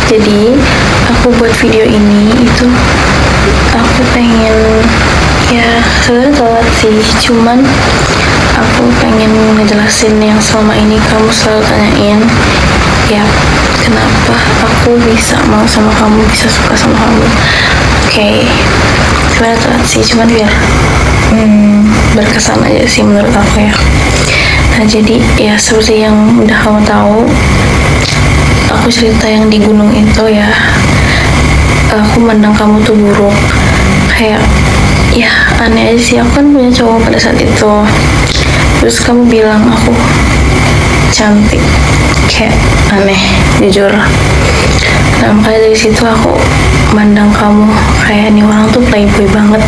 Jadi aku buat video ini itu aku pengen, ya sebenarnya telat sih, cuman aku pengen ngejelasin yang selama ini kamu selalu tanyain, ya kenapa aku bisa mau sama kamu, bisa suka sama kamu. Oke, sebenarnya telat sih, cuman biar berkesan aja sih menurut aku ya. Nah jadi ya seperti yang udah kamu tahu, aku cerita yang di gunung itu ya, aku mandang kamu tuh buruk, kayak ya aneh aja sih. Aku kan punya cowok pada saat itu, terus kamu bilang aku cantik, kayak aneh jujur. Nah makanya dari situ aku mandang kamu kayak nih orang tuh playboy banget.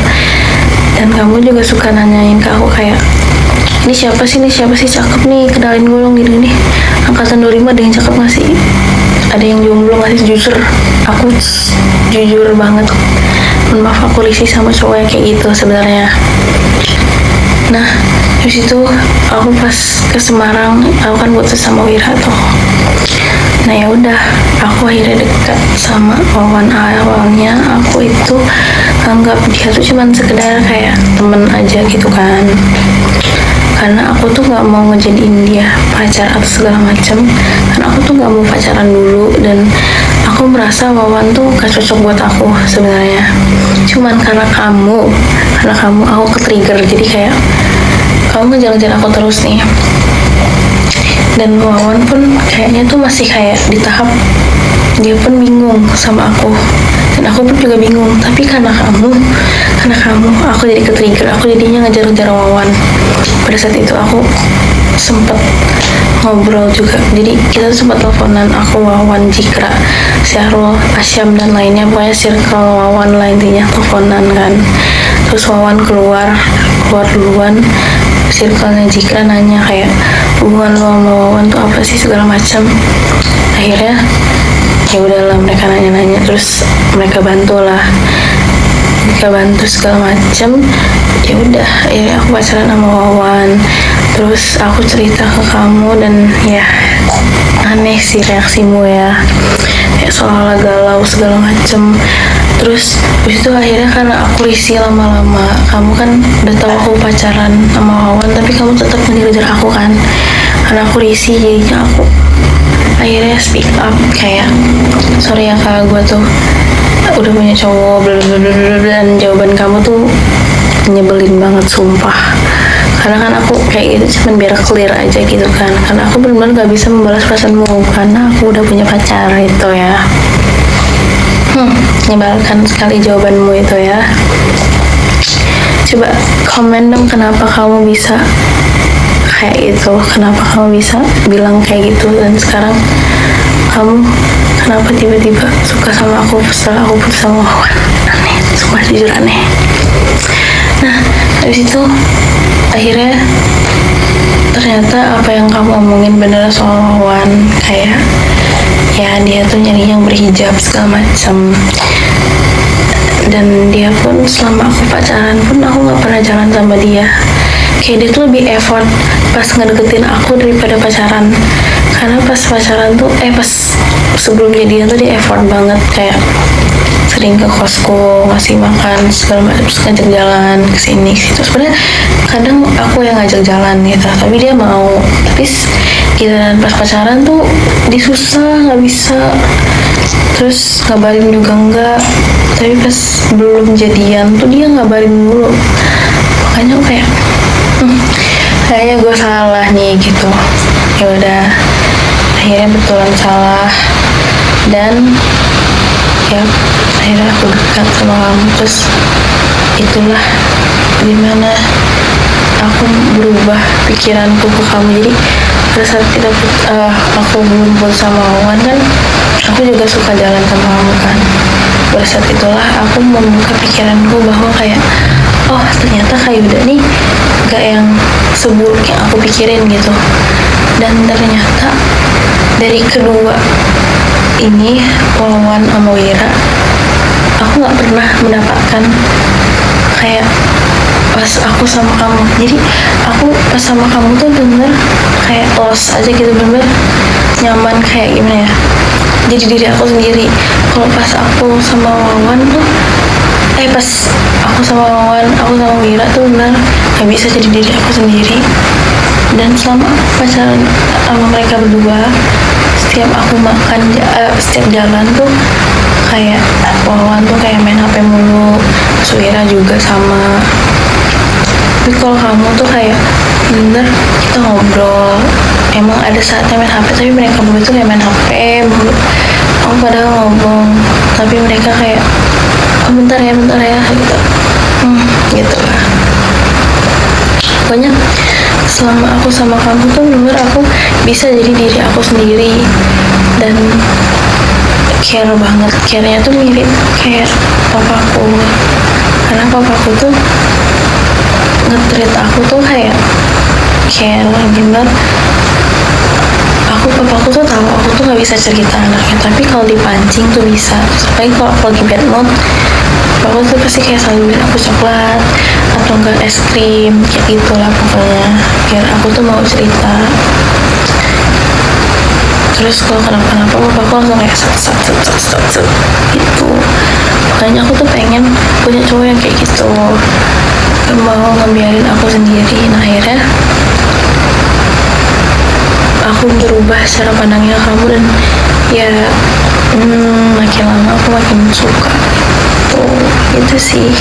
Dan kamu juga suka nanyain ke aku kayak, ini siapa sih cakep nih, kenalin gue dong gini. Angkatan 25 ada yang cakep gak sih? Ada yang jomblo gak sih? Jujur, aku jujur banget. Maaf aku risih sama cowok yang kayak gitu sebenarnya. Nah, terus itu aku pas ke Semarang, aku kan putus sama Wira tuh. Nah ya udah, aku akhirnya dekat sama Wawan. Awalnya aku itu anggap dia tuh cuman sekedar kayak temen aja gitu kan, karena aku tuh nggak mau ngejadiin dia pacar atau segala macem, karena aku tuh nggak mau pacaran dulu, dan aku merasa Wawan tuh gak cocok buat aku sebenarnya. Cuman karena kamu aku ke-trigger, jadi kayak kamu ngejar-ngejar aku terus nih. Dan Wawan pun kayaknya tuh masih kayak di tahap dia pun bingung sama aku, dan aku pun juga bingung. Tapi karena kamu aku jadi ke-trigger, aku jadinya ngejar-ngejar Wawan. Pada saat itu aku sempet ngobrol juga, jadi kita sempat teleponan, aku, Wawan, Jikra, Syahrul, Asyam, dan lainnya. Pokoknya circle Wawan lah intinya, teleponan kan. Terus Wawan keluar duluan, circle-nya Jikra nanya kayak hubungan lo sama Wawan tuh apa sih segala macam. Akhirnya ya udahlah, mereka nanya-nanya, terus mereka bantu segala macam. Ya udah, akhirnya aku pacaran sama Wawan. Terus aku cerita ke kamu, dan ya aneh sih reaksimu ya, kayak seolah-olah galau segala macem. Terus habis itu akhirnya karena aku risih lama-lama, kamu kan udah tahu aku pacaran sama Wawan, tapi kamu tetap ngejar aku kan, karena aku risih. Jadinya aku akhirnya speak up kayak, sorry ya kak, gue tuh udah punya cowok, blablabla. Dan jawaban kamu tuh nyebelin banget sumpah, karena kan aku kayak gitu cuman biar clear aja gitu kan, karena aku benar-benar gak bisa membalas perasaanmu karena aku udah punya pacar itu ya. Menyebalkan sekali jawabanmu itu ya. Coba komen dong, kenapa kamu bisa kayak gitu, kenapa kamu bisa bilang kayak gitu, dan sekarang kamu kenapa tiba-tiba suka sama aku setelah aku putus sama Wawan. Aneh, sumpah jujur aneh. Nah, habis itu akhirnya ternyata apa yang kamu omongin bener soal Wawan, kayak ya dia tuh nyari yang berhijab segala macam. Dan dia pun selama aku pacaran pun aku gak pernah jalan sama dia. Kayak dia tuh lebih effort pas ngedeketin aku daripada pacaran. Karena pas pacaran tuh pas sebelum jadian tuh dia effort banget, kayak sering ke kosku, ngasih makan segala macam, terus ngajak jalan kesini situ. Sebenarnya kadang aku yang ngajak jalan gitu, tapi dia mau. Tapi giliran pas pacaran tuh dia susah, nggak bisa, terus ngabarin juga enggak. Tapi pas belum jadian tuh dia ngabarin dulu. Makanya aku kayak kayaknya gue salah nih gitu. Ya udah, akhirnya betulan salah, dan ya akhirnya aku dekat sama kamu. Terus itulah dimana aku berubah pikiranku ke kamu. Jadi pada saat aku belum putus sama Wawan kan, aku juga suka jalan sama kamu kan. Pada saat itulah aku membuka pikiranku bahwa kayak, oh ternyata Kak Yuda nih gak yang seburuk yang aku pikirin gitu. Dan ternyata dari kedua ini, Wawan sama Wira, aku gak pernah mendapatkan kayak pas aku sama kamu. Jadi aku pas sama kamu tuh bener kayak lost aja gitu, bener nyaman kayak gimana ya, jadi diri aku sendiri. Kalau pas aku sama Wawan tuh pas aku sama Wawan, aku sama Wira tuh benar gak bisa jadi diri aku sendiri. Dan selama aku pacaran sama mereka berdua, setiap aku makan, setiap jalan tuh kayak Wawan tuh kayak main HP mulu, Wira juga sama. Tapi kalau kamu tuh kayak bener kita ngobrol, emang ada saatnya main HP, tapi mereka berdua tuh kayak main HP mulu. Aku padahal ngomong, tapi mereka kayak oh, bentar ya gitu. Gitu lah. Pokoknya selama aku sama kamu tuh bener aku bisa jadi diri aku sendiri dan care banget. Care-nya tuh mirip kayak papaku, karena papaku tuh nge-treat aku tuh kayak care bener. Papaku tuh tahu aku tuh nggak bisa cerita anaknya, tapi kalau dipancing tuh bisa. Apalagi kalau aku lagi bad mood, papaku tuh pasti kayak selalu beliin aku coklat atau enggak es krim kayak gitulah pokoknya, biar aku tuh mau cerita. Terus kalau kenapa-napa papaku langsung kayak set gitu. Makanya aku tuh pengen punya cowok yang kayak gitu, gak mau ngebiarin aku sendiri. Nah akhirnya aku berubah cara pandangnya kamu, dan ya makin lama aku makin suka tuh, itu sih.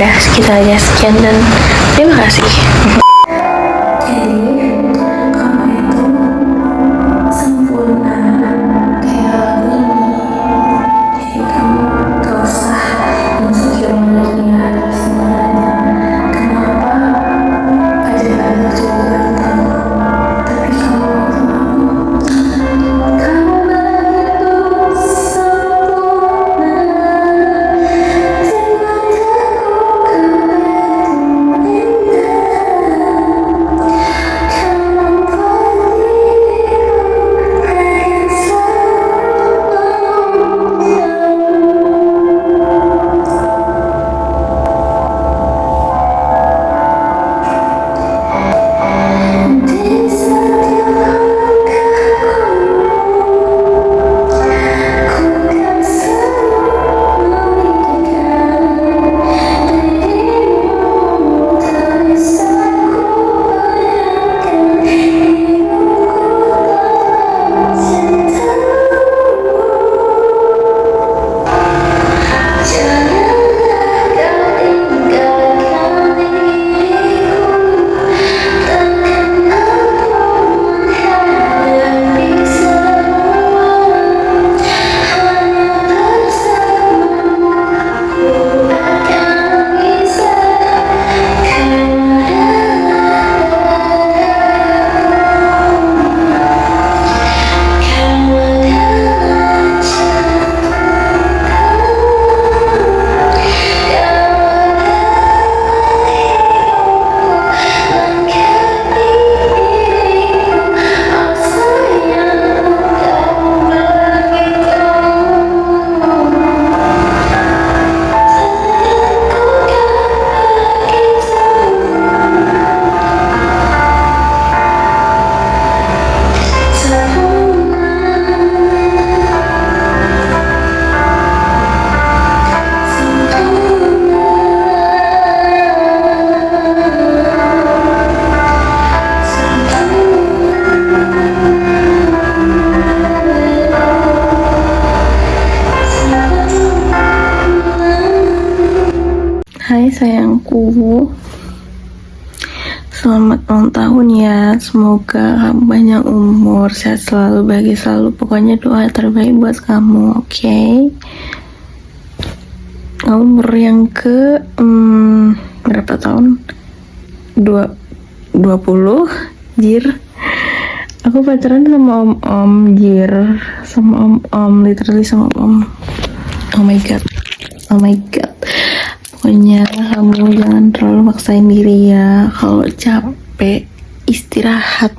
Udah segitu aja, sekian dan terima kasih. Hai sayangku, selamat ulang tahun ya. Semoga kamu panjang umur, sehat selalu, bahagia selalu. Pokoknya doa terbaik buat kamu, oke? Kamu umur yang ke berapa tahun? 20, jir. Aku pacaran sama om-om, jir. Sama om-om, literally sama om. Oh my god. Pokoknya kamu jangan terlalu maksain diri ya. Kalau capek istirahat,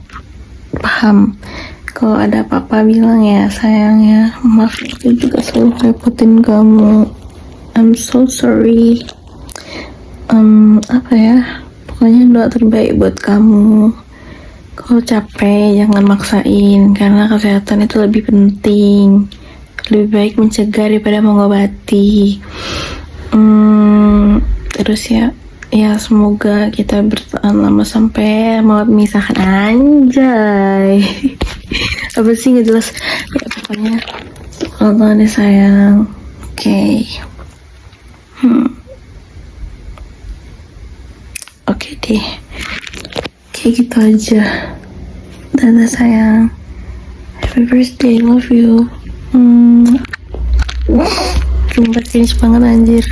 paham? Kalau ada apa-apa bilang ya sayang ya. Maaf aku juga selalu repotin kamu. I'm so sorry. Apa ya? Pokoknya doa terbaik buat kamu. Kalau capek jangan maksain, karena kesehatan itu lebih penting. Lebih baik mencegah daripada mengobati. Terus ya semoga kita bertahan lama sampai maut memisahkan. Anjay. Apa sih nggak jelas? Ya pokoknya Allah deh sayang. Oke. Oke deh. Kayak gitu aja. Dadah sayang. Happy birthday, love you. Sumpah cringe banget anjir.